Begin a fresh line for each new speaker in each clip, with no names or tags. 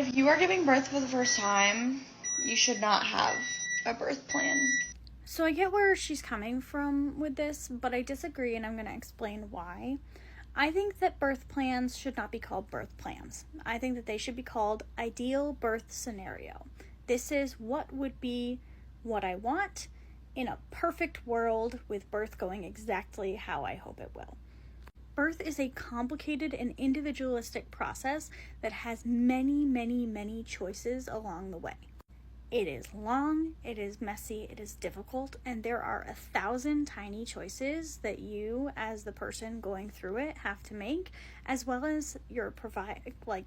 If you are giving birth for the first time, you should not have a birth plan.
So I get where she's coming from with this, but I disagree, and I'm going to explain why. I think that birth plans should not be called birth plans. I think that they should be called ideal birth scenario. This is what would be what I want in a perfect world with birth going exactly how I hope it will. Birth is a complicated and individualistic process that has many, many, many choices along the way. It is long, it is messy, it is difficult, and there are 1,000 tiny choices that you, as the person going through it, have to make, as well as your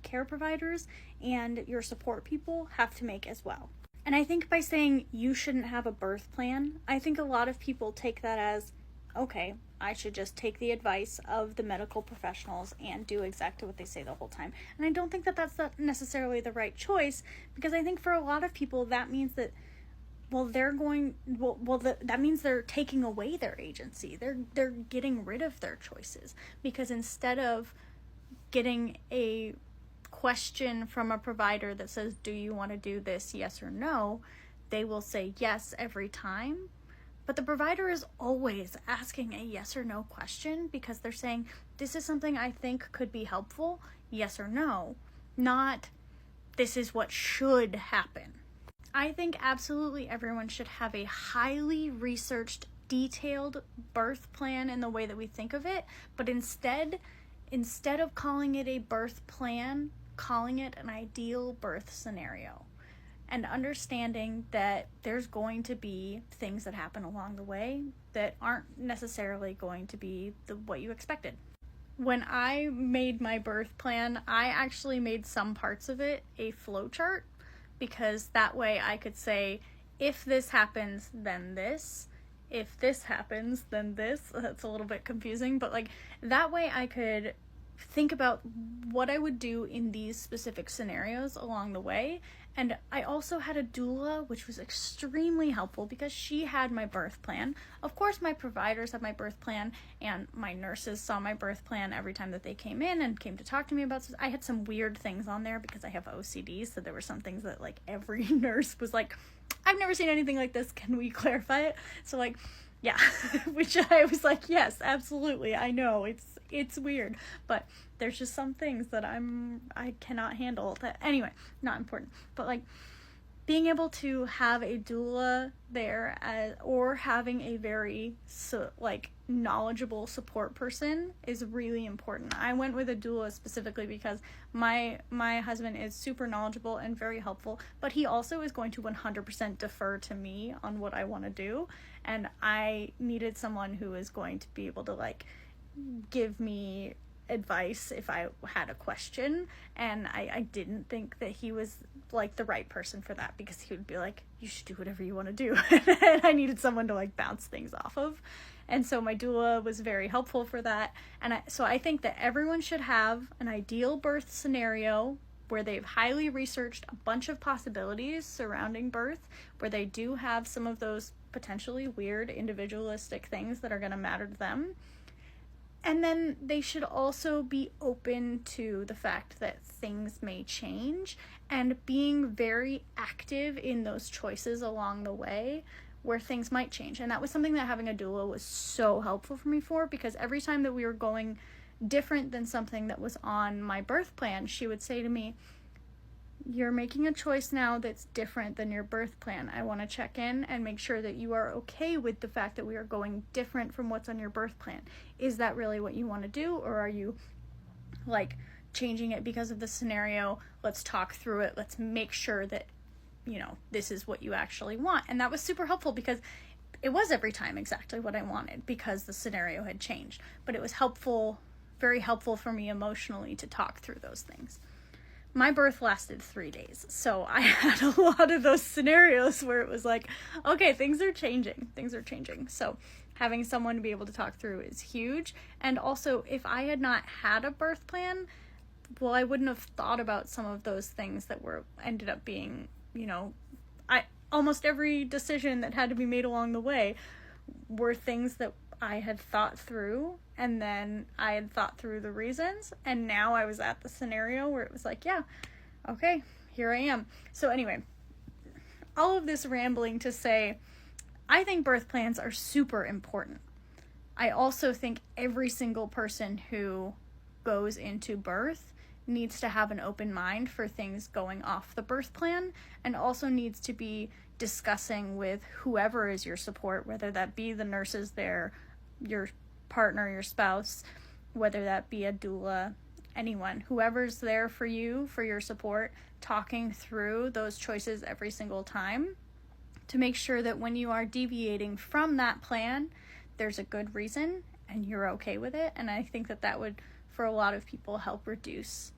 care providers and your support people have to make as well. And I think by saying you shouldn't have a birth plan, I think a lot of people take that as, okay, I should just take the advice of the medical professionals and do exactly what they say the whole time. And I don't think that that's not necessarily the right choice, because I think for a lot of people that means that, that means they're taking away their agency. They're getting rid of their choices, because instead of getting a question from a provider that says, do you want to do this, yes or no, they will say yes every time. But the provider is always asking a yes or no question, because they're saying, this is something I think could be helpful, yes or no, not this is what should happen. I think absolutely everyone should have a highly researched, detailed birth plan in the way that we think of it, but instead of calling it a birth plan, calling it an ideal birth scenario. And understanding that there's going to be things that happen along the way that aren't necessarily going to be what you expected. When I made my birth plan, I actually made some parts of it a flowchart, because that way I could say, if this happens, then this. If this happens, then this. That's a little bit confusing, but that way I could think about what I would do in these specific scenarios along the way. And I also had a doula, which was extremely helpful because she had my birth plan. Of course, my providers had my birth plan, and my nurses saw my birth plan every time that they came in and came to talk to me about this. I had some weird things on there because I have OCD, so there were some things that every nurse was like, I've never seen anything like this, can we clarify it? So yeah, which I was like, yes, absolutely, I know, it's weird, but there's just some things that I cannot handle. That, anyway, not important, but being able to have a doula there or having a very knowledgeable support person is really important. I went with a doula specifically because my husband is super knowledgeable and very helpful, but he also is going to 100% defer to me on what I want to do, and I needed someone who is going to be able to give me advice if I had a question, and I didn't think that he was the right person for that, because he would be like, you should do whatever you want to do. And I needed someone to bounce things off of, and so my doula was very helpful for that. And so I think that everyone should have an ideal birth scenario where they've highly researched a bunch of possibilities surrounding birth, where they do have some of those potentially weird individualistic things that are going to matter to them. And then they should also be open to the fact that things may change, and being very active in those choices along the way where things might change. And that was something that having a doula was so helpful for me for, because every time that we were going different than something that was on my birth plan, she would say to me, you're making a choice now that's different than your birth plan. I want to check in and make sure that you are okay with the fact that we are going different from what's on your birth plan. Is that really what you want to do, or are you changing it because of the scenario? Let's talk through it. Let's make sure that this is what you actually want. And that was super helpful, because it was every time exactly what I wanted because the scenario had changed. But it was helpful, very helpful for me emotionally to talk through those things. My birth lasted 3 days, so I had a lot of those scenarios where it was okay, things are changing. So having someone to be able to talk through is huge. And also, if I had not had a birth plan, I wouldn't have thought about some of those things that ended up being, almost every decision that had to be made along the way were things that I had thought through, and then I had thought through the reasons, and now I was at the scenario where it was yeah, okay, here I am. So anyway, all of this rambling to say, I think birth plans are super important. I also think every single person who goes into birth needs to have an open mind for things going off the birth plan, and also needs to be discussing with whoever is your support, whether that be the nurses there, your partner, your spouse, whether that be a doula, anyone, whoever's there for you, for your support, talking through those choices every single time to make sure that when you are deviating from that plan, there's a good reason and you're okay with it. And I think that that would, for a lot of people, help reduce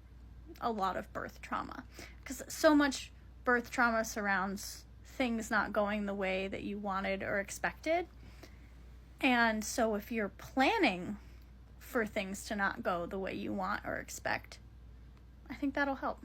a lot of birth trauma, because so much birth trauma surrounds things not going the way that you wanted or expected. And so if you're planning for things to not go the way you want or expect, I think that'll help.